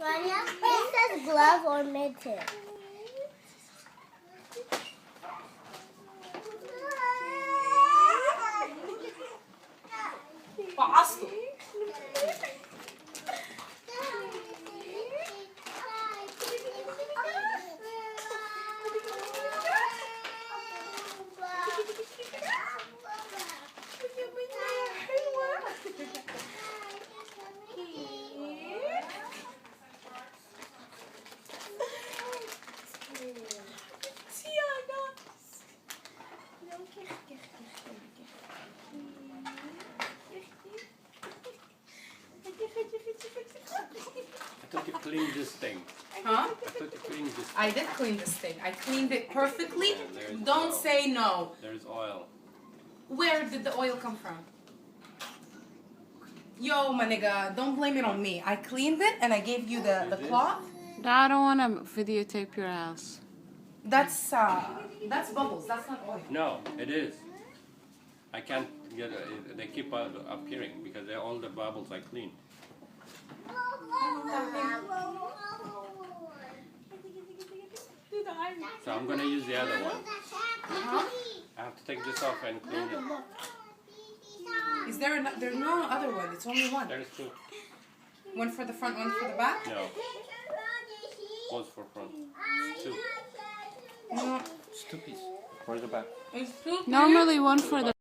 It says glove or mitten. Pasto. I thought you cleaned this thing. Huh? I thought you cleaned this thing. I did clean this thing. I cleaned it perfectly. Yeah, there's Don't oil. say no. There's oil. Where did the oil come from? Yo, my nigga, don't blame it on me. I cleaned it and I gave you the cloth. I don't want to videotape your house. That's bubbles. That's not oil. No, it is. I can't get they keep appearing because all the bubbles I clean. So I'm gonna use the other one. Huh? I have to take this off and clean it. Is there there's no other one. It's only one. There's two. One for the front, one for the back? No. Both for front. It's two. No. It's two pieces. Where's the back? It's two. Normally one for the